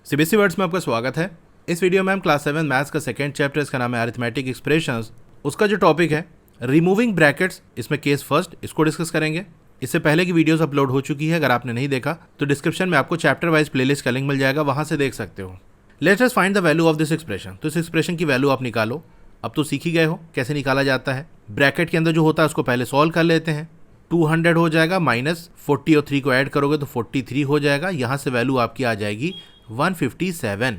CBSE words में आपका स्वागत है। इस वीडियो में हम क्लास 7 मैथ्स का सेकेंड चैप्टर, इसका नाम है अरिथमेटिक एक्सप्रेशंस। उसका जो टॉपिक है रिमूविंग ब्रैकेट्स, इसमें केस फर्स्ट, इसको डिस्कस करेंगे। इससे पहले की वीडियोस अपलोड हो चुकी है, अगर आपने नहीं देखा तो डिस्क्रिप्शन में आपको चैप्टर वाइज प्लेलिस्ट का लिंक मिल जाएगा, वहां से देख सकते हो। Let's us find the value of this expression. तो इस एक्सप्रेशन की वैल्यू आप निकालो। अब तो सीख ही गए हो कैसे निकाला जाता है। ब्रैकेट के अंदर जो होता है उसको पहले सॉल्व कर लेते हैं। 200 हो जाएगा, माइनस 40 और 3 को ऐड करोगे तो 43 हो जाएगा। यहाँ से वैल्यू आपकी आ जाएगी 157.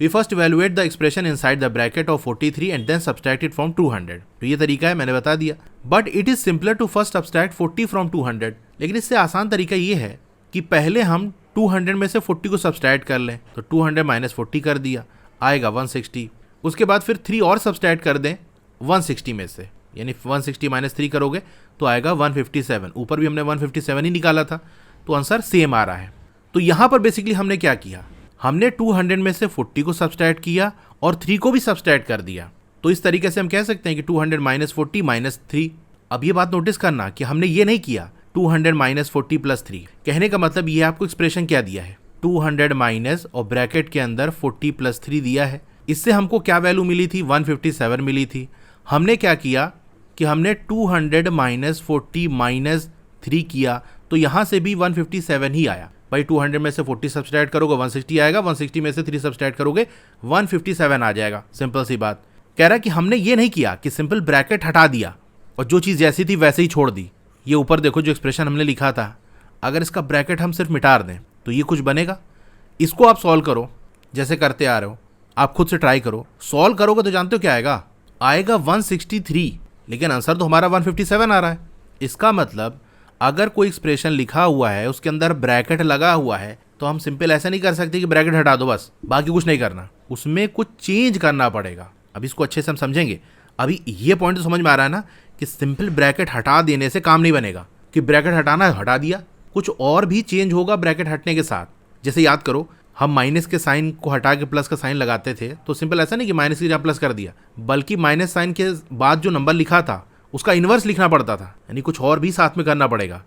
We first evaluate the expression inside the bracket of 43 and then subtract it from 200. तो ये तरीका है, मैंने बता दिया। But it is simpler to first subtract 40 from 200. लेकिन इससे आसान तरीका ये है कि पहले हम 200 में से 40 को सब्सट्रैक्ट कर लें। तो 200 माइनस 40 कर दिया, आएगा 160। उसके बाद फिर 3 और सब्सट्रैक्ट कर दें 160 में से, यानी 160 माइनस 3 करोगे तो आएगा 157। ऊपर भी हमने 157 ही निकाला था, तो आंसर सेम आ रहा है। तो यहाँ पर बेसिकली हमने क्या किया, हमने 200 में से 40 को सब्सट्रैक्ट किया और 3 को भी सब्सट्रैक्ट कर दिया। तो इस तरीके से हम कह सकते हैं कि 200 माइनस 40 माइनस 3। अब ये बात नोटिस करना कि हमने ये नहीं किया 200 माइनस 40 प्लस 3। कहने का मतलब ये आपको एक्सप्रेशन क्या दिया है, 200 माइनस और ब्रैकेट के अंदर 40 प्लस 3 दिया है। इससे हमको क्या वैल्यू मिली थी, 157 मिली थी। हमने क्या किया कि हमने 200 माइनस 40 माइनस 3 किया, तो यहाँ से भी 157 ही आया। भाई 200 में से 40 सब्सट्रैक्ट करोगे 160 आएगा, 160 में से 3 सब्सट्रैक्ट करोगे 157 आ जाएगा। सिंपल सी बात। कह रहा है कि हमने ये नहीं किया कि सिंपल ब्रैकेट हटा दिया और जो चीज़ जैसी थी वैसे ही छोड़ दी। ये ऊपर देखो जो एक्सप्रेशन हमने लिखा था, अगर इसका ब्रैकेट हम सिर्फ मिटा दें तो ये कुछ बनेगा। इसको आप सॉल्व करो जैसे करते आ रहे हो, आप खुद से ट्राई करो। सॉल्व करोगे तो जानते हो क्या आएगा, आएगा 163, लेकिन आंसर तो हमारा 157 आ रहा है। इसका मतलब अगर कोई एक्सप्रेशन लिखा हुआ है उसके अंदर ब्रैकेट लगा हुआ है तो हम सिंपल ऐसा नहीं कर सकते कि ब्रैकेट हटा दो बस, बाकी कुछ नहीं करना, उसमें कुछ चेंज करना पड़ेगा। अब इसको अच्छे से हम समझेंगे। अभी ये पॉइंट तो समझ में आ रहा है ना कि सिंपल ब्रैकेट हटा देने से काम नहीं बनेगा कि ब्रैकेट हटाना है हटा दिया, कुछ और भी चेंज होगा ब्रैकेट हटने के साथ। जैसे याद करो, हम माइनस के साइन को हटा के प्लस का साइन लगाते थे, तो सिंपल ऐसा नहीं कि माइनस की जगह प्लस कर दिया, बल्कि माइनस साइन के बाद जो नंबर लिखा था उसका इन्वर्स लिखना पड़ता था, यानी कुछ और भी साथ में करना पड़ेगा।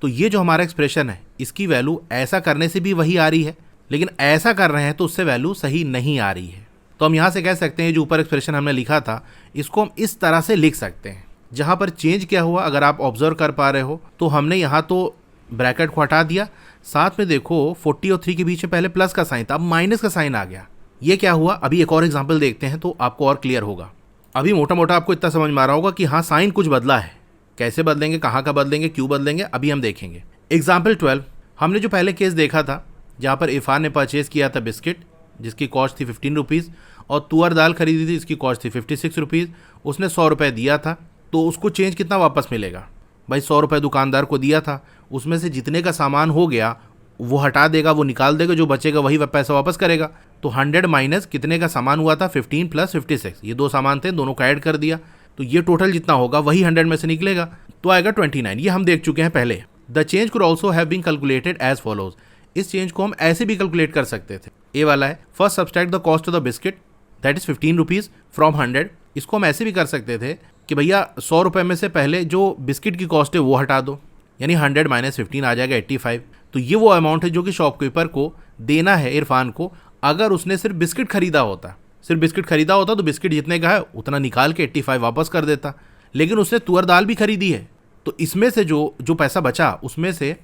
तो ये जो हमारा एक्सप्रेशन है इसकी वैल्यू ऐसा करने से भी वही आ रही है, लेकिन ऐसा कर रहे हैं तो उससे वैल्यू सही नहीं आ रही है। तो हम यहाँ से कह सकते हैं जो ऊपर एक्सप्रेशन हमने लिखा था इसको हम इस तरह से लिख सकते हैं। जहाँ पर चेंज क्या हुआ, अगर आप ऑब्जर्व कर पा रहे हो, तो हमने यहाँ तो ब्रैकेट को हटा दिया, साथ में देखो 40 और 3 के बीच में पहले प्लस का साइन था, अब माइनस का साइन आ गया। ये क्या हुआ, अभी एक और एग्जाम्पल देखते हैं तो आपको और क्लियर होगा। अभी मोटा मोटा आपको इतना समझ में आ रहा होगा कि हाँ साइन कुछ बदला है। कैसे बदलेंगे, कहाँ का बदलेंगे, क्यों बदलेंगे, अभी हम देखेंगे। एग्जाम्पल 12, हमने जो पहले केस देखा था जहाँ पर इरफान ने परचेज किया था बिस्किट जिसकी कॉस्ट थी 15 रुपीज़ और तुअर दाल खरीदी थी जिसकी कॉस्ट थी 56 रुपीज़। उसने 100 रुपये दिया था, तो उसको चेंज कितना वापस मिलेगा। भाई 100 रुपये दुकानदार को दिया था, उसमें से जितने का सामान हो गया वो हटा देगा, वो निकाल देगा, जो बचेगा वही पैसा वापस करेगा। तो 100 माइनस कितने का सामान हुआ था, 15 प्लस 56, ये दो सामान थे, दोनों का ऐड कर दिया, तो ये टोटल जितना होगा वही 100 में से निकलेगा, तो आएगा 29। ये हम देख चुके हैं पहले। The change could also have been calculated as follows. इस चेंज को हम ऐसे भी कैलकुलेट कर सकते थे। ए वाला है, first subtract the cost of the biscuit that is 15 rupees from 100। इसको हम ऐसे भी कर सकते थे कि भैया 100 रुपये में से पहले जो बिस्किट की कॉस्ट है वो हटा दो, यानी 100 माइनस 15 आ जाएगा 85। तो ये वो अमाउंट है जो कि शॉपकीपर को देना है इरफान को। अगर उसने सिर्फ बिस्किट खरीदा होता, तो बिस्किट जितने का है उतना निकाल के 85 वापस कर देता, लेकिन उसने तुअर दाल भी खरीदी है, तो इसमें से जो पैसा बचा उसमें से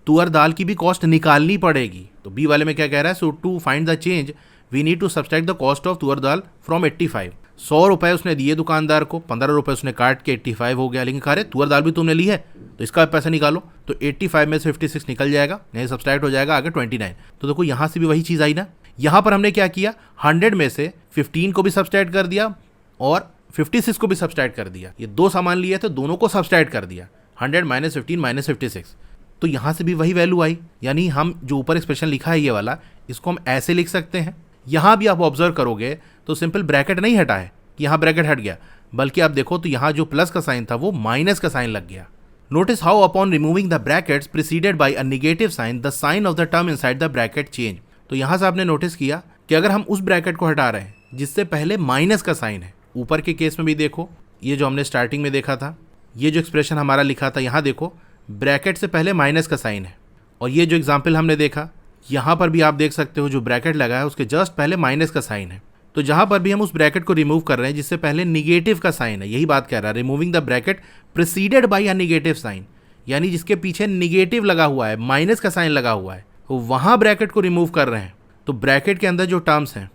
तुअर दाल की भी कॉस्ट निकालनी पड़ेगी। तो बी वाले में क्या कह रहा है, so to find the change we need to subtract the cost of toor dal from 85। 100 रुपये उसने दिए दुकानदार को, 15 रुपये उसने काट के 85 हो गया, लेकिन कह रहे तुअर दाल भी तुमने ली है तो इसका पैसा निकालो, तो 85 में से 56 निकल जाएगा, नहीं सब्सट्रैक्ट हो जाएगा आगे 29। तो देखो यहाँ से भी वही चीज़ आई ना। यहाँ पर हमने क्या किया, 100 में से 15 को भी सब्सट्रैक्ट कर दिया और 56 को भी सब्सट्रैक्ट कर दिया। ये दो सामान लिए थे, दोनों को सब्सट्रैक्ट कर दिया, 100 माइनस 15 माइनस 56। तो यहाँ से भी वही वैल्यू आई, यानी हम जो ऊपर एक्सप्रेशन लिखा है ये वाला, इसको हम ऐसे लिख सकते हैं। यहाँ भी आप ऑब्जर्व करोगे तो सिंपल ब्रैकेट नहीं हटा है कि यहाँ ब्रैकेट हट गया, बल्कि आप देखो तो यहाँ जो प्लस का साइन था वो माइनस का साइन लग गया। Notice how upon removing the brackets preceded by a negative sign the sign of the term inside the bracket change. तो यहाँ से आपने नोटिस किया कि अगर हम उस ब्रैकेट को हटा रहे हैं जिससे पहले माइनस का साइन है, ऊपर के केस में भी देखो, ये जो हमने स्टार्टिंग में देखा था, ये जो एक्सप्रेशन हमारा लिखा था, यहाँ देखो ब्रैकेट से पहले माइनस का साइन है, और ये जो एग्जाम्पल हमने देखा यहाँ पर भी आप देख सकते हो जो ब्रैकेट लगा है उसके जस्ट पहले माइनस का साइन है। तो जहाँ पर भी हम उस ब्रैकेट को रिमूव कर रहे हैं जिससे पहले निगेटिव का साइन है, यही बात कह रहा है, removing the bracket preceded by a negative sign, यानी जिसके पीछे निगेटिव लगा हुआ है, माइनस का साइन लगा हुआ है, तो वहाँ ब्रैकेट को रिमूव कर रहे हैं। तो ब्रैकेट के अंदर जो टर्म्स हैं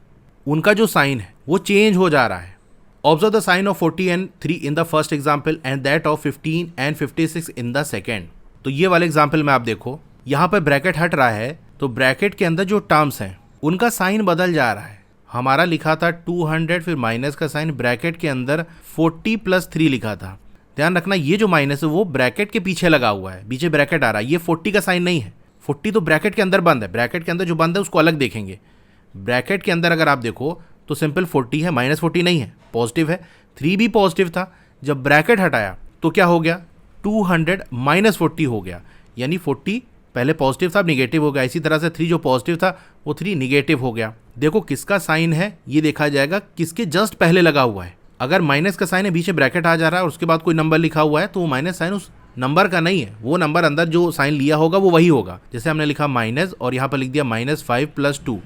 उनका जो साइन है वो चेंज हो जा रहा है। Observe the sign of 40 and 3 in the first example and that of 15 and 56 in the second. तो ये वाले एग्जाम्पल में आप देखो, यहाँ पर ब्रैकेट हट रहा है तो ब्रैकेट के अंदर जो टर्म्स हैं उनका साइन बदल जा रहा है। हमारा लिखा था 200, फिर माइनस का साइन, ब्रैकेट के अंदर 40 + 3 लिखा था। ध्यान रखना ये जो माइनस है वो ब्रैकेट के पीछे लगा हुआ है, पीछे ब्रैकेट आ रहा है, ये 40 का साइन नहीं है। 40 तो ब्रैकेट के अंदर बंद है, ब्रैकेट के अंदर जो बंद है उसको अलग देखेंगे। ब्रैकेट के अंदर अगर आप देखो तो सिंपल 40 है, -40 नहीं है, पॉजिटिव है। 3 भी पॉजिटिव था, जब ब्रैकेट हटाया तो क्या हो गया, 200 - 40 हो गया, यानी 40 पहले पॉजिटिव था अब निगेटिव हो गया। इसी तरह से 3 जो पॉजिटिव था वो 3 निगेटिव हो गया। देखो किसका साइन है ये देखा जाएगा, किसके जस्ट पहले लगा हुआ है। अगर माइनस का साइन है, बीच में ब्रैकेट आ जा रहा है और उसके बाद कोई नंबर लिखा हुआ है तो वो माइनस साइन उस नंबर का नहीं है, वो नंबर अंदर जो साइन लिया होगा वो वही होगा। जैसे हमने लिखा माइनस और यहाँ पर लिख दिया -5 + 2,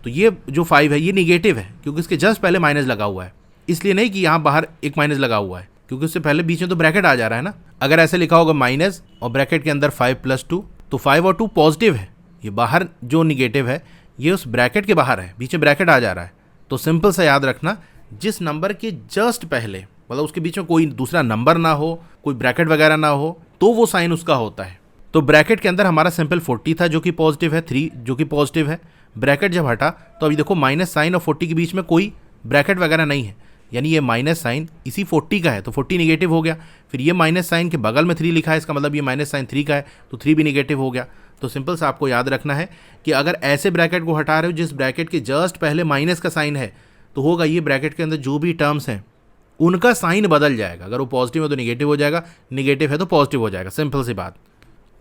तो ये जो 5 है ये निगेटिव है क्योंकि इसके जस्ट पहले माइनस लगा हुआ है। इसलिए नहीं कि यहाँ बाहर एक माइनस लगा हुआ है, क्योंकि उससे पहले बीच में तो ब्रैकेट आ जा रहा है ना। अगर ऐसे लिखा होगा माइनस और ब्रैकेट के अंदर 5 + 2, तो 5 और 2 पॉजिटिव है, ये बाहर जो निगेटिव है ये उस ब्रैकेट के बाहर है, बीच में ब्रैकेट आ जा रहा है। तो सिंपल सा याद रखना, जिस नंबर के जस्ट पहले मतलब उसके बीच में कोई दूसरा नंबर ना हो, कोई ब्रैकेट वगैरह ना हो, तो वो साइन उसका होता है। तो ब्रैकेट के अंदर हमारा सिंपल 40 था जो कि पॉजिटिव है, 3 जो कि पॉजिटिव है। ब्रैकेट जब हटा तो अभी देखो माइनस साइन और 40 के बीच में कोई ब्रैकेट वगैरह नहीं है, यानी ये माइनस साइन इसी 40 का है तो 40 निगेटिव हो गया। फिर ये माइनस साइन के बगल में 3 लिखा है, इसका मतलब ये माइनस साइन 3 का है तो 3 भी निगेटिव हो गया। तो सिंपल सा आपको याद रखना है कि अगर ऐसे ब्रैकेट को हटा रहे हो जिस ब्रैकेट के जस्ट पहले माइनस का साइन है, तो होगा ये ब्रैकेट के अंदर जो भी टर्म्स हैं उनका साइन बदल जाएगा। अगर वो पॉजिटिव है तो निगेटिव हो जाएगा, निगेटिव है तो पॉजिटिव हो जाएगा, सिंपल सी बात।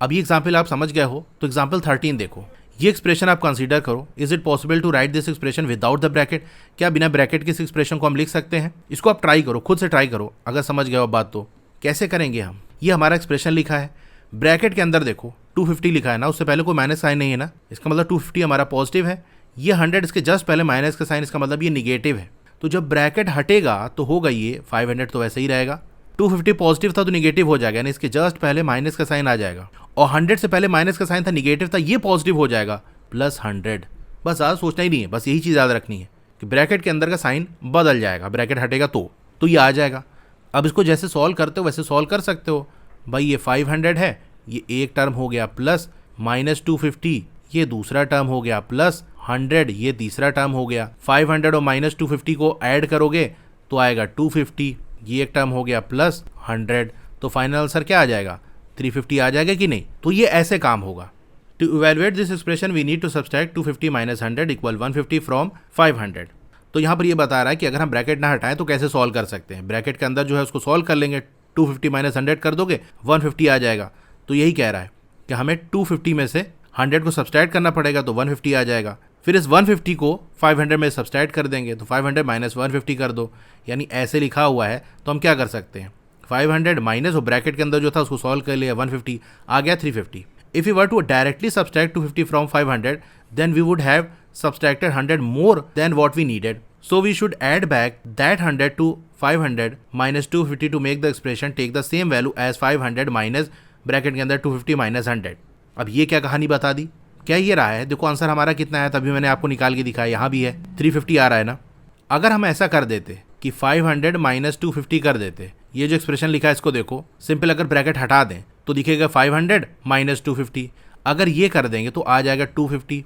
अब ये एग्जाम्पल आप समझ गए हो तो एग्जाम्पल 13 देखो, ये एक्सप्रेशन आप कंसीडर करो। Is it possible to write this expression without the bracket? क्या बिना ब्रैकेट के इस एक्सप्रेशन को हम लिख सकते हैं? इसको आप ट्राई करो, खुद से ट्राई करो, अगर समझ गए हो बात तो। कैसे करेंगे हम? ये हमारा एक्सप्रेशन लिखा है, ब्रैकेट के अंदर देखो 250 लिखा है ना, उससे पहले कोई माइनस साइन नहीं है ना, इसका मतलब 250 हमारा पॉजिटिव है। ये 100 इसके जस्ट पहले माइनस का साइन, इसका मतलब ये निगेटिव है। तो जब ब्रैकेट हटेगा तो होगा ये 500 तो वैसे ही रहेगा, 250 पॉजिटिव था तो निगेटिव हो जाएगा, यानी इसके जस्ट पहले माइनस का साइन आ जाएगा, और 100 से पहले माइनस का साइन था, निगेटिव था, ये पॉजिटिव हो जाएगा +100। बस ज़्यादा सोचना ही नहीं है, बस यही चीज़ याद रखनी है कि ब्रैकेट के अंदर का साइन बदल जाएगा, ब्रैकेट हटेगा तो ये आ जाएगा। अब इसको जैसे सॉल्व करते हो वैसे सॉल्व कर सकते हो। भाई ये 500 है, ये एक टर्म हो गया, प्लस -250 ये दूसरा टर्म हो गया, प्लस 100 ये तीसरा टर्म हो गया। 500 और -250 को ऐड करोगे तो आएगा 250, ये एक टर्म हो गया, प्लस 100, तो फाइनल आंसर क्या आ जाएगा? 350 आ जाएगा कि नहीं? तो ये ऐसे काम होगा। To evaluate this expression we need to subtract 250 - 100 = 150 from 500। तो यहाँ पर ये बता रहा है कि अगर हम ब्रैकेट ना हटाएं तो कैसे सॉल्व कर सकते हैं। ब्रैकेट के अंदर जो है उसको सॉल्व कर लेंगे, 250 - 100 कर दोगे 150 आ जाएगा। तो यही कह रहा है कि हमें 250 में से 100 को सब्सट्रैक्ट करना पड़ेगा तो 150 आ जाएगा। फिर इस 150 को 500 में सब्सट्रैक्ट कर देंगे तो 500 - 150 कर दो, यानी ऐसे लिखा हुआ है। तो हम क्या कर सकते हैं, 500 माइनस और ब्रैकेट के अंदर जो था उसको सॉल्व कर लिया, 150 आ गया 350। If you were to directly subtract 250 from 500 then we would have subtracted 100 more than what we needed, so we should add back that 100 to 500 minus 250 to make the expression take the same value as 500 minus bracket के अंदर 250 minus 100। अब ये क्या कहानी बता दी? क्या ये रहा है? देखो आंसर हमारा कितना है, तभी मैंने आपको निकाल के दिखाया, यहाँ भी है 350 आ रहा है ना। अगर हम ऐसा कर देते कि 500 minus 250 कर देते, ये जो एक्सप्रेशन लिखा है इसको देखो, सिंपल अगर ब्रैकेट हटा दें तो दिखेगा 500 minus 250, अगर ये कर देंगे तो आ जाएगा 250।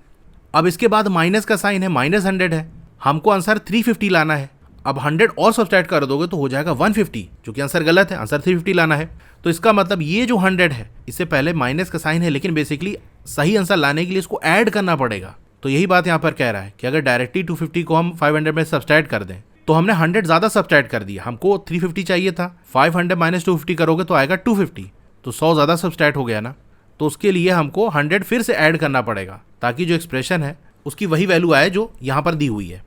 अब इसके बाद माइनस का साइन है, -100 है, हमको आंसर 350 लाना है। अब 100 और सब्सट्रैक्ट कर दोगे तो हो जाएगा 150, जो कि आंसर गलत है, आंसर 350 लाना है। तो इसका मतलब ये जो 100 है इससे पहले माइनस का साइन है, लेकिन बेसिकली सही आंसर लाने के लिए इसको ऐड करना पड़ेगा। तो यही बात यहाँ पर कह रहा है कि अगर डायरेक्टली 250 को हम 500 में सब्सट्रैक्ट कर दें तो हमने 100 ज़्यादा सब्सट्रैक्ट कर दिया, हमको 350 चाहिए था, 500 - 250 करोगे तो आएगा 250, तो 100 ज़्यादा सब्सट्रैक्ट हो गया ना। तो उसके लिए हमको 100 फिर से ऐड करना पड़ेगा ताकि जो एक्सप्रेशन है उसकी वही वैल्यू आए जो यहाँ पर दी हुई है।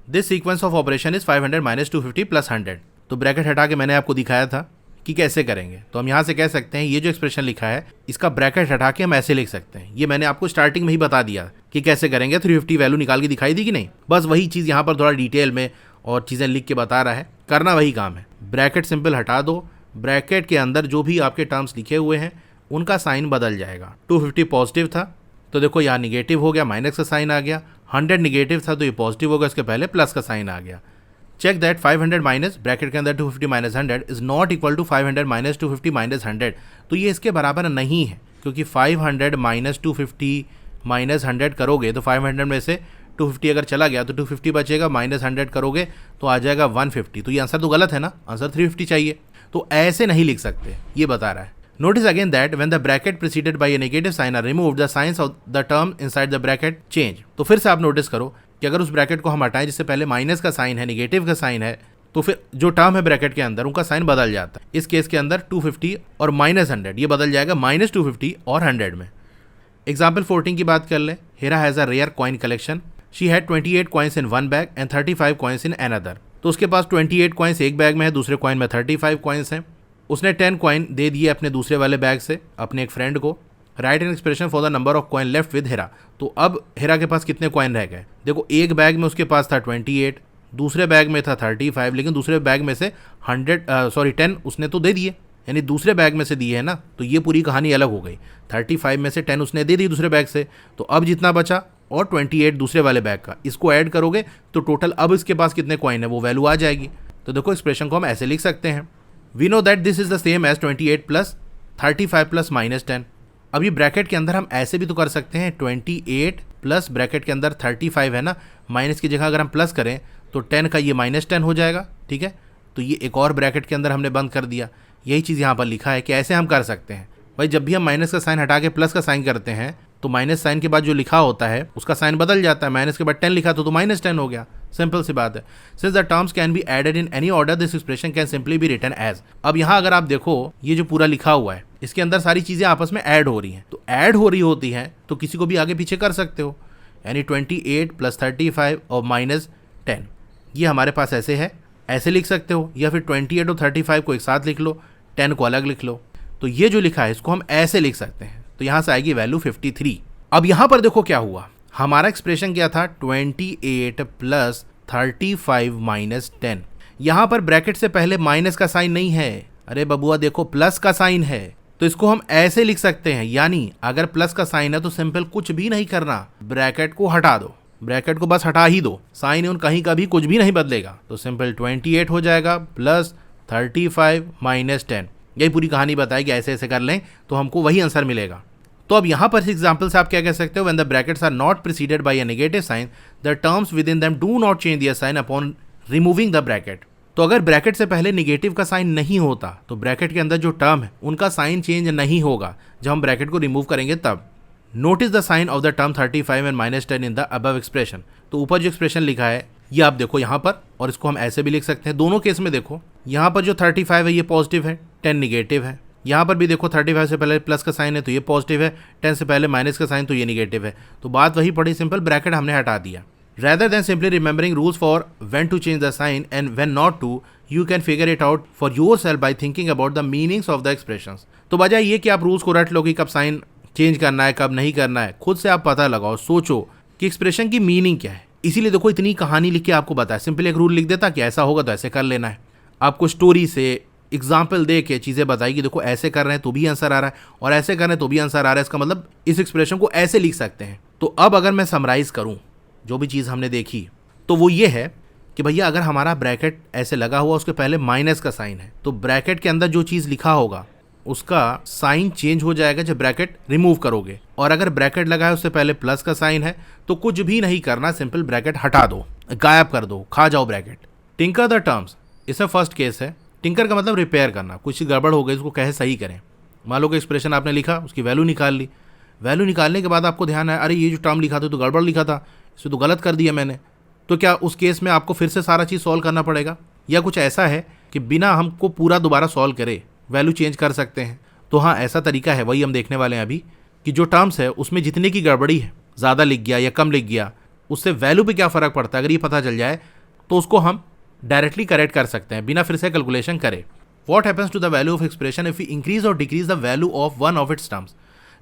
This sequence of operation is 500 - 250 + 100। तो ब्रैकेट हटा के मैंने आपको दिखाया था कि कैसे करेंगे। तो हम यहाँ से कह सकते हैं ये जो एक्सप्रेशन लिखा है इसका ब्रैकेट हटा के हम ऐसे लिख सकते हैं। ये मैंने आपको स्टार्टिंग में ही बता दिया कि कैसे करेंगे। 350 वैल्यू निकाल के दिखाई दी कि नहीं, बस वही चीज़ यहाँ पर थोड़ा डिटेल में और चीज़ें लिख के बता रहा है। करना वही काम है, ब्रैकेट सिंपल हटा दो, ब्रैकेट के अंदर जो भी आपके टर्म्स लिखे हुए हैं उनका साइन बदल जाएगा। 250 पॉजिटिव था तो देखो यहाँ निगेटिव हो गया, माइनस का साइन आ गया। 100 निगेटिव था तो ये पॉजिटिव होगा, इसके पहले प्लस का साइन आ गया। चेक दैट 500 माइनस ब्रैकेट के अंदर 250 minus 100 is not equal to 500 minus 250 minus 100। तो ये इसके बराबर नहीं है, क्योंकि 500 माइनस 250 माइनस 100 करोगे तो 500 में से 250 अगर चला गया तो 250 बचेगा, माइनस 100 करोगे तो आ जाएगा 150। तो ये आंसर तो गलत है ना, आंसर 350 चाहिए। तो ऐसे नहीं लिख सकते, ये बता रहा है। Notice again that when the bracket preceded by a negative sign are removed, the signs of the term inside the bracket change। तो फिर से आप नोटिस करो कि अगर उस ब्रैकेट को हम हटाएं जिससे पहले माइनस का साइन है, निगेटिव का साइन है, तो फिर जो टर्म है ब्रैकेट के अंदर उनका साइन बदल जाता है। इस केस के अंदर 250 और माइनस 100 ये बदल जाएगा माइनस 250 और 100 में। एग्जाम्पल 14 की बात कर ले। Hera has a rare coin collection. She had 28 coins in one bag and 35 coins in another. तो उसके पास 28 कॉइन्स एक बैग में है, दूसरे कॉइन में 35 कॉइन्स हैं। उसने 10 कॉइन दे दिए अपने दूसरे वाले बैग से अपने एक फ्रेंड को। Right an expression for the number of coin left with Hera. तो अब हेरा के पास कितने कॉइन रह गए? देखो एक बैग में उसके पास था 28, दूसरे बैग में था 35, लेकिन दूसरे बैग में से 10 उसने तो दे दिए, यानी दूसरे बैग में से दिए है ना। तो ये पूरी कहानी अलग हो गई। 35 में से 10 उसने दे दी दूसरे बैग से, तो अब जितना बचा और 28 दूसरे वाले बैग का, इसको ऐड करोगे तो टोटल अब इसके पास कितने कॉइन है वो वैल्यू आ जाएगी। तो देखो एक्सप्रेशन को हम ऐसे लिख सकते हैं। We know that this is the same as 28 plus 35 plus minus 10। अभी ब्रैकेट के अंदर हम ऐसे भी तो कर सकते हैं, 28 प्लस ब्रैकेट के अंदर 35 है ना, माइनस की जगह अगर हम प्लस करें तो 10 का ये माइनस 10 हो जाएगा। ठीक है, तो ये एक और ब्रैकेट के अंदर हमने बंद कर दिया। यही चीज़ यहाँ पर लिखा है कि ऐसे हम कर सकते हैं। भाई जब भी हम माइनस का साइन हटा के प्लस का साइन करते हैं तो माइनस साइन के बाद जो लिखा होता है उसका साइन बदल जाता है। माइनस के बाद 10 लिखा तो माइनस 10 हो गया, सिंपल सी बात है। Since the terms can be added in any order this expression can simply be written as. अब यहाँ अगर आप देखो ये जो पूरा लिखा हुआ है इसके अंदर सारी चीज़ें आपस में ऐड हो रही हैं, तो ऐड हो रही होती हैं तो किसी को भी आगे पीछे कर सकते हो, यानी 28 प्लस 35 और माइनस 10 ये हमारे पास ऐसे है, ऐसे लिख सकते हो, या फिर 28 और 35 को एक साथ लिख लो, 10 को अलग लिख लो। तो ये जो लिखा है इसको हम ऐसे लिख सकते हैं। तो यहाँ से आएगी वैल्यू 53। अब यहाँ पर देखो क्या हुआ, हमारा एक्सप्रेशन क्या था, 28 प्लस 35 माइनस 10। यहाँ पर ब्रैकेट से पहले माइनस का साइन नहीं है, अरे बबुआ देखो प्लस का साइन है, तो इसको हम ऐसे लिख सकते हैं। यानी अगर प्लस का साइन है तो सिंपल कुछ भी नहीं करना, ब्रैकेट को हटा दो, ब्रैकेट को बस हटा ही दो, साइन उन कहीं का भी कुछ भी नहीं बदलेगा। तो सिंपल 28 हो जाएगा प्लस 35 माइनस 10। यही पूरी कहानी बताएगी, ऐसे ऐसे कर लें तो हमको वही आंसर मिलेगा। तो अब यहाँ पर इस एग्जाम्पल से आप क्या कह सकते हो, when the brackets are not preceded by a negative sign the terms within them do not change their sign upon removing the bracket. तो अगर ब्रैकेट से पहले निगेटिव का साइन नहीं होता तो ब्रैकेट के अंदर जो टर्म है उनका साइन चेंज नहीं होगा जब हम ब्रैकेट को रिमूव करेंगे तब। Notice the sign of the term 35 and minus 10 in the above expression. तो ऊपर जो एक्सप्रेशन लिखा है ये आप देखो यहाँ पर, और इसको हम ऐसे भी लिख सकते हैं। दोनों केस में देखो, यहाँ पर जो 35 है ये पॉजिटिव है, 10 निगेटिव है। यहाँ पर भी देखो 35 से पहले प्लस का साइन है तो ये पॉजिटिव है, 10 से पहले माइनस का साइन तो ये निगेटिव है। तो बात वही पड़ी, सिंपल ब्रैकेट हमने हटा दिया। Rather than simply remembering rules for when to change the sign and when not to, you can figure it out for yourself by thinking about the meanings of the expressions। तो बजाय ये कि आप rules को रट लो कि कब sign change करना है कब नहीं करना है, खुद से आप पता लगाओ, सोचो कि एक्सप्रेशन की मीनिंग क्या है। इसीलिए देखो इतनी कहानी लिख के आपको बताया, सिंपल एक रूल लिख देता कि ऐसा होगा तो ऐसे कर लेना है। आपको स्टोरी से एग्जाम्पल दे के चीज़ें बताई कि देखो ऐसे कर रहे हैं तो भी आंसर आ रहा है और ऐसे कर रहे हैं तो भी आंसर आ रहा है, इसका मतलब इस एक्सप्रेशन को ऐसे लिख सकते हैं। तो अब अगर मैं समराइज करूँ जो भी चीज़ हमने देखी तो वो ये है कि भैया अगर हमारा ब्रैकेट ऐसे लगा हुआ उसके पहले माइनस का साइन है तो ब्रैकेट के अंदर जो चीज़ लिखा होगा उसका साइन चेंज हो जाएगा जब ब्रैकेट रिमूव करोगे। और अगर ब्रैकेट लगा है उससे पहले प्लस का साइन है तो कुछ भी नहीं करना, सिंपल ब्रैकेट हटा दो, गायब कर दो, खा जाओ ब्रैकेट। टिंकर द टर्म्स, इसमें फर्स्ट केस है। टिंकर का मतलब रिपेयर करना, कुछ गड़बड़ हो गई उसको कैसे सही करें। मान लो कि एक्सप्रेशन आपने लिखा, उसकी वैल्यू निकाल ली, वैल्यू निकालने के बाद आपको ध्यान आया अरे ये जो टर्म लिखा था तो गड़बड़ लिखा था, इसे तो गलत कर दिया मैंने। तो क्या उस केस में आपको फिर से सारा चीज़ सॉल्व करना पड़ेगा, या कुछ ऐसा है कि बिना हमको पूरा दोबारा सॉल्व करे वैल्यू चेंज कर सकते हैं? तो हाँ, ऐसा तरीका है, वही हम देखने वाले हैं अभी कि जो टर्म्स है उसमें जितने की गड़बड़ी है, ज़्यादा लिख गया या कम लिख गया, उससे वैल्यू पे क्या फ़र्क पड़ता है अगर ये पता चल जाए तो उसको हम डायरेक्टली करेक्ट कर सकते हैं बिना फिर से कैलकुलेशन करे। What happens to the value of expression if we increase और decrease the value of one of its terms.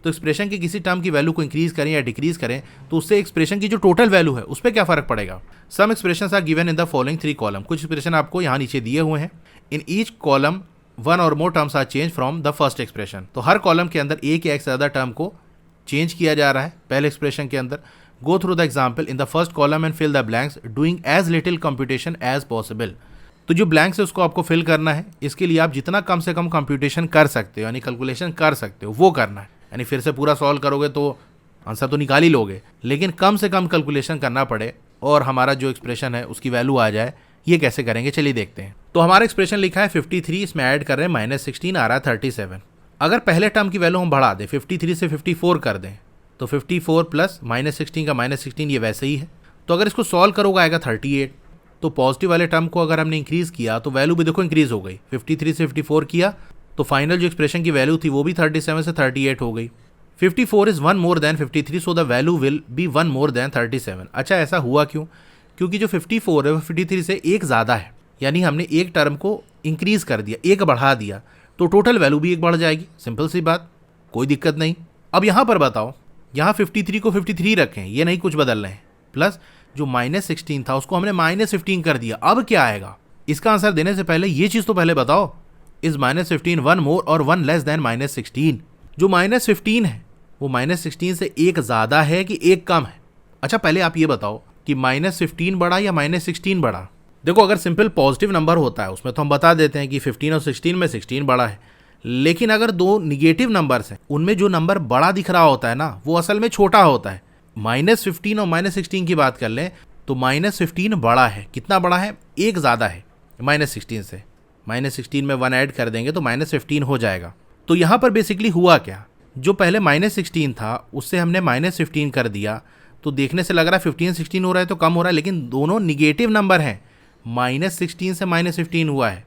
तो एक्सप्रेशन के किसी टर्म की वैल्यू को इंक्रीज करें या डिक्रीज करें तो उससे एक्सप्रेशन की जो टोटल वैल्यू है उस पर क्या फर्क पड़ेगा। Some expressions are given in the following 3 column. कुछ एक्सप्रेशन आपको यहाँ नीचे दिए हुए हैं। In each column one or more terms are change from the first expression. तो हर कॉलम के अंदर एक या एक से ज़्यादा टर्म को चेंज किया जा रहा है पहले एक्सप्रेशन के अंदर। Go through the example in the first column and fill the blanks doing as little computation as possible. तो जो ब्लैंक्स है उसको आपको फिल करना है। इसके लिए आप जितना कम से कम कंप्यूटेशन कर सकते हो यानी कैलकुलेशन कर सकते हो वो करना है। यानी फिर से पूरा सॉल्व करोगे तो आंसर तो निकाल ही लोगे, लेकिन कम से कम कैलकुलेशन करना पड़े और हमारा जो एक्सप्रेशन है उसकी वैल्यू आ जाए। ये कैसे करेंगे चलिए देखते हैं। तो हमारा एक्सप्रेशन लिखा है 53, इसमें ऐड कर रहे हैं -16 आ रहा है 37। अगर पहले टर्म की वैल्यू हम बढ़ा दें 53 से 54 कर दें तो 54 प्लस -16 का -16 ये वैसे ही है। तो अगर इसको सॉल्व करोगे आएगा 38। तो पॉजिटिव वाले टर्म को अगर हमने इंक्रीज किया तो वैल्यू भी देखो इंक्रीज हो गई। 53 से 54 किया तो फाइनल जो एक्सप्रेशन की वैल्यू थी वो भी 37 से 38 हो गई। 54 is 1 more than 53 so the value will be 1 more than 37। अच्छा ऐसा हुआ क्यों? क्योंकि जो 54 है वो 53 से एक ज़्यादा है, यानी हमने एक टर्म को इंक्रीज कर दिया, एक बढ़ा दिया, तो टोटल वैल्यू भी एक बढ़ जाएगी। सिंपल सी बात, कोई दिक्कत नहीं। अब यहाँ पर बताओ, यहाँ 53 को 53 रखें, ये नहीं कुछ बदल रहे हैं, प्लस जो -16 था उसको हमने -15 कर दिया। अब क्या आएगा? इसका आंसर देने से पहले ये चीज़ तो पहले बताओ, इज -15 1 मोर और 1 लेस देन -16? जो -15 है वो -16 से एक ज़्यादा है कि एक कम है? अच्छा पहले आप ये बताओ कि -15 बड़ा या -16 बड़ा? देखो अगर सिंपल पॉजिटिव नंबर होता है उसमें तो हम बता देते हैं कि 15 और 16 में 16 बड़ा है, लेकिन अगर दो निगेटिव नंबर्स हैं उनमें जो नंबर बड़ा दिख रहा होता है ना वो असल में छोटा होता है। -15 और -16 की बात कर लें तो -15 बड़ा है। कितना बड़ा है? एक ज़्यादा है -16 से। -16 में 1 ऐड कर देंगे तो -15 हो जाएगा। तो यहाँ पर बेसिकली हुआ क्या, जो पहले -16 था उससे हमने -15 कर दिया, तो देखने से लग रहा है 15 16 हो रहा है तो कम हो रहा है, लेकिन दोनों निगेटिव नंबर हैं। -16 से -15 हुआ है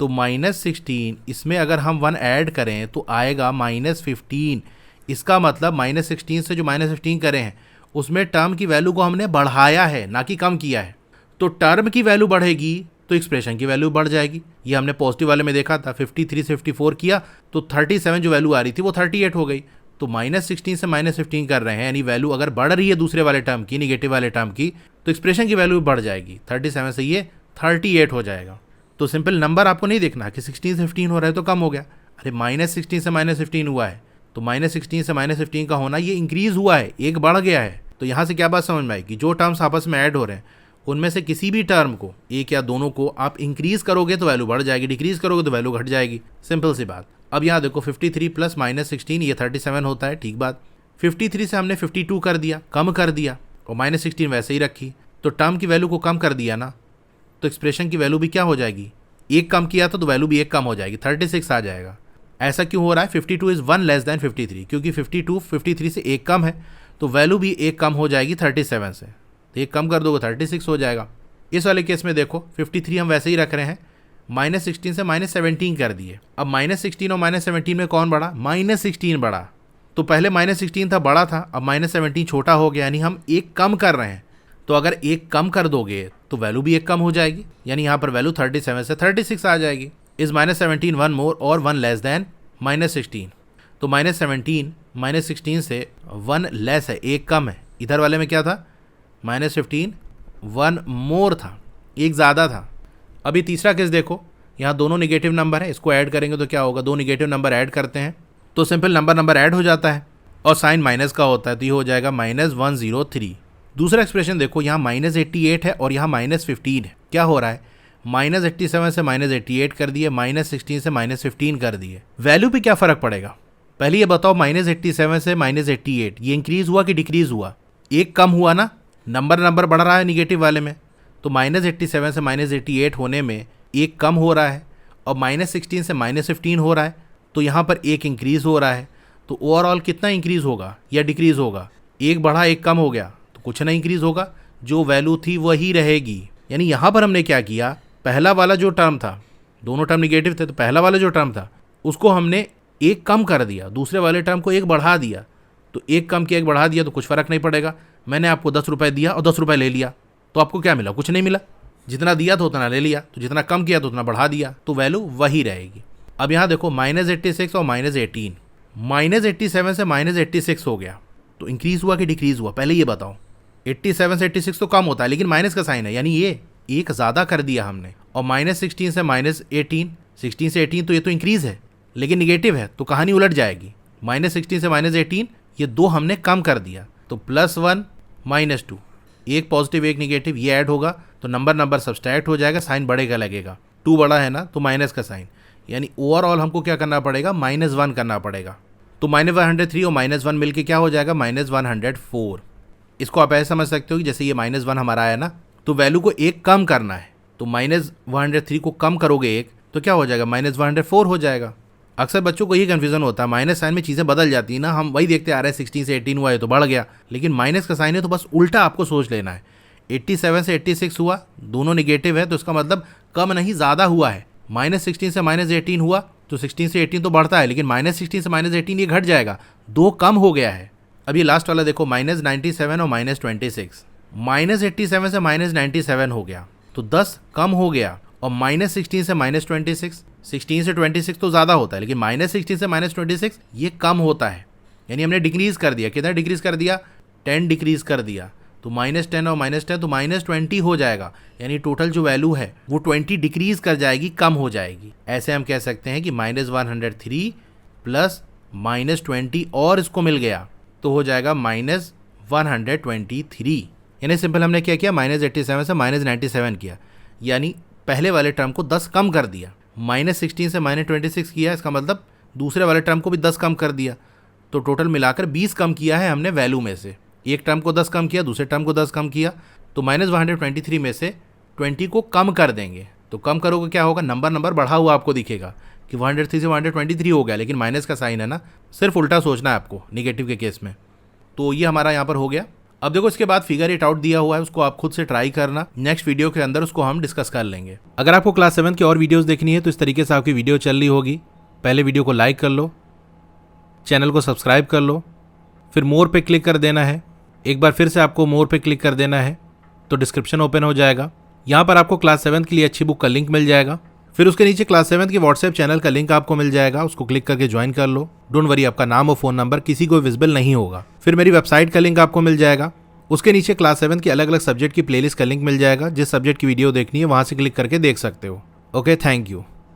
तो -16, इसमें अगर हम 1 ऐड करें तो आएगा -15। इसका मतलब -16 से जो -15 करे हैं उसमें टर्म की वैल्यू को हमने बढ़ाया है ना कि कम किया है। तो टर्म की वैल्यू बढ़ेगी तो एक्सप्रेशन की वैल्यू बढ़ जाएगी। ये हमने पॉजिटिव वाले में देखा था। 53 से 54 किया तो 37 जो वैल्यू आ रही थी वो 38 हो गई। तो -16 से -15 कर रहे हैं, यानी वैल्यू अगर बढ़ रही है दूसरे वाले टर्म की, निगेटिव वाले टर्म की, तो एक्सप्रेशन की वैल्यू भी बढ़ जाएगी। 37 से ये 38 हो जाएगा। तो सिंपल नंबर आपको नहीं देखना कि 16 से 15 हो रहा है तो कम हो गया। अरे -16 से -15 हुआ है तो -16 से -15 का होना ये इंक्रीज हुआ है, एक बढ़ गया है। तो यहाँ से क्या बात समझ में आई कि जो टर्म्स आपस में ऐड हो रहे हैं उनमें से किसी भी टर्म को, एक या दोनों को आप इंक्रीज करोगे तो वैल्यू बढ़ जाएगी, डिक्रीज करोगे तो वैल्यू घट जाएगी। सिंपल सी बात। अब यहाँ देखो 53 प्लस -16 ये 37 होता है, ठीक बात। 53 से हमने 52 कर दिया, कम कर दिया, और -16 वैसे ही रखी, तो टर्म की वैल्यू को कम कर दिया ना, तो एक्सप्रेशन की वैल्यू भी क्या हो जाएगी? एक कम किया था तो वैल्यू भी एक कम हो जाएगी, 36 आ जाएगा। ऐसा क्यों हो रहा है? 52 इज 1 लेस देन 53, क्योंकि 52 53 से एक कम है तो वैल्यू भी एक कम हो जाएगी 37 से। तो एक कम कर दोगे 36 हो जाएगा। इस वाले केस में देखो 53 हम वैसे ही रख रहे हैं, -16 से -17 कर दिए। अब -16 और -17 में कौन बड़ा? -16 बड़ा। तो पहले -16 था, बड़ा था, अब -17 छोटा हो गया, यानी हम एक कम कर रहे हैं। तो अगर एक कम कर दोगे तो वैल्यू भी एक कम हो जाएगी, यानी यहाँ पर वैल्यू 37 से 36 आ जाएगी। इज -17 1 मोर और 1 लेस देन -16? तो -17 -16 से 1 लेस है, एक कम है। इधर वाले में क्या था? -15 1 मोर था, एक ज़्यादा था। अभी तीसरा केस देखो, यहाँ दोनों निगेटिव नंबर है, इसको ऐड करेंगे तो क्या होगा? दो निगेटिव नंबर ऐड करते हैं तो सिंपल नंबर ऐड हो जाता है और साइन माइनस का होता है, तो ये हो जाएगा -103। दूसरा एक्सप्रेशन देखो, यहाँ -88 है और यहाँ -15 है। क्या हो रहा है? -87 से -88 कर दिए, -16 से -15 कर दिए। वैल्यू पे क्या फ़र्क पड़ेगा? पहले ये बताओ, -87 से -88 ये इंक्रीज़ हुआ कि डिक्रीज़ हुआ? एक कम हुआ ना, नंबर बढ़ रहा है निगेटिव वाले में, तो -87 से -88 होने में एक कम हो रहा है और -16 से -15 हो रहा है, तो यहाँ पर एक इंक्रीज़ हो रहा है। तो ओवरऑल कितना इंक्रीज़ होगा या डिक्रीज़ होगा? एक बढ़ा एक कम हो गया तो कुछ ना इंक्रीज़ होगा, जो वैल्यू थी वही रहेगी। यानी यहाँ पर हमने क्या किया, पहला वाला जो टर्म था, दोनों टर्म निगेटिव थे, तो पहला वाला जो टर्म था उसको हमने एक कम कर दिया, दूसरे वाले टर्म को एक बढ़ा दिया। तो एक कम किया एक बढ़ा दिया तो कुछ फ़र्क नहीं पड़ेगा। मैंने आपको 10 रुपये दिया और 10 रुपये ले लिया, तो आपको क्या मिला? कुछ नहीं मिला। जितना दिया था उतना ले लिया, तो जितना कम किया तो उतना बढ़ा दिया, तो वैल्यू वही रहेगी। अब यहाँ देखो -86 और -18, -87 से -86 हो गया, तो इंक्रीज हुआ कि डिक्रीज हुआ, पहले ये बताओ। 87 से 86 तो कम होता है, लेकिन माइनस का साइन है, यानी ये एक ज़्यादा कर दिया हमने। और -16 से -18, 16 से 18 तो ये तो इंक्रीज है, लेकिन निगेटिव है, तो कहानी उलट जाएगी। -16 से -18 ये दो हमने कम कर दिया, तो +1 -2, एक पॉजिटिव एक निगेटिव, ये ऐड होगा तो नंबर सब्सट्रैक्ट हो जाएगा, साइन बढ़ेगा लगेगा। 2 बड़ा है ना, तो माइनस का साइन, यानी ओवरऑल हमको क्या करना पड़ेगा, -1 करना पड़ेगा। तो -103 और -1 मिलके क्या हो जाएगा, -104। इसको आप ऐसे समझ सकते हो कि जैसे ये -1 हमारा आया ना, तो वैल्यू को एक कम करना है, तो -103 को कम करोगे एक, तो क्या हो जाएगा, -104 हो जाएगा। अक्सर बच्चों को ये कन्फ्यूजन होता है, माइनस साइन में चीज़ें बदल जाती हैं ना, हम वही देखते आ रहे हैं 16 से 18 हुआ है तो बढ़ गया, लेकिन माइनस का साइन है तो बस उल्टा आपको सोच लेना है। 87 से 86 हुआ, दोनों निगेटिव है, तो इसका मतलब कम नहीं ज़्यादा हुआ है। -16 से -18 हुआ, तो 16 से 18 तो बढ़ता है, लेकिन -16 से -18 ये घट जाएगा, 2 कम हो गया है। अब ये लास्ट वाला देखो, -97 और -26, -87 से -97 हो गया, तो 10 कम हो गया। और -16 से -26, 16 से 26 तो ज़्यादा होता है, लेकिन -16 से -26 ये कम होता है, यानी हमने डिक्रीज़ कर दिया। कितना डिक्रीज़ कर दिया, 10 डिक्रीज़ कर दिया, तो -10 और -10 तो -20 हो जाएगा, यानी टोटल जो वैल्यू है वो 20 डिक्रीज़ कर जाएगी, कम हो जाएगी। ऐसे हम कह सकते हैं कि -103 प्लस -20 और इसको मिल गया तो हो जाएगा -123। यानी सिंपल हमने क्या किया, -87 से -97 किया, यानी पहले वाले टर्म को 10 कम कर दिया। -16 से -26 किया, इसका मतलब दूसरे वाले टर्म को भी 10 कम कर दिया, तो टोटल मिलाकर 20 कम किया है हमने वैल्यू में से। एक टर्म को 10 कम किया, दूसरे टर्म को 10 कम किया, तो -123 में से 20 को कम कर देंगे, तो कम करोगे क्या होगा, नंबर बढ़ा हुआ आपको दिखेगा कि 103 से 123 हो गया, लेकिन माइनस का साइन है ना, सिर्फ उल्टा सोचना है आपको निगेटिव के केस में। तो ये हमारा यहाँ पर हो गया। अब देखो इसके बाद फिगर इट आउट दिया हुआ है, उसको आप खुद से ट्राई करना, नेक्स्ट वीडियो के अंदर उसको हम डिस्कस कर लेंगे। अगर आपको क्लास 7 की और वीडियोस देखनी है तो इस तरीके से आपकी वीडियो चल रही होगी, पहले वीडियो को लाइक कर लो, चैनल को सब्सक्राइब कर लो, फिर मोर पे क्लिक कर देना है, एक बार फिर से आपको मोर पे क्लिक कर देना है तो डिस्क्रिप्शन ओपन हो जाएगा। यहाँ पर आपको क्लास 7 के लिए अच्छी बुक का लिंक मिल जाएगा, फिर उसके नीचे क्लास 7 के व्हाट्सएप चैनल का लिंक आपको मिल जाएगा, उसको क्लिक करके ज्वाइन कर लो। डोंट वरी, आपका नाम और फोन नंबर किसी को विजिबल नहीं होगा। फिर मेरी वेबसाइट का लिंक आपको मिल जाएगा, उसके नीचे क्लास 7 की अलग अलग सब्जेक्ट की प्लेलिस्ट का लिंक मिल जाएगा, जिस सब्जेक्ट की वीडियो देखनी है वहां से क्लिक करके देख सकते हो। Okay, thank you.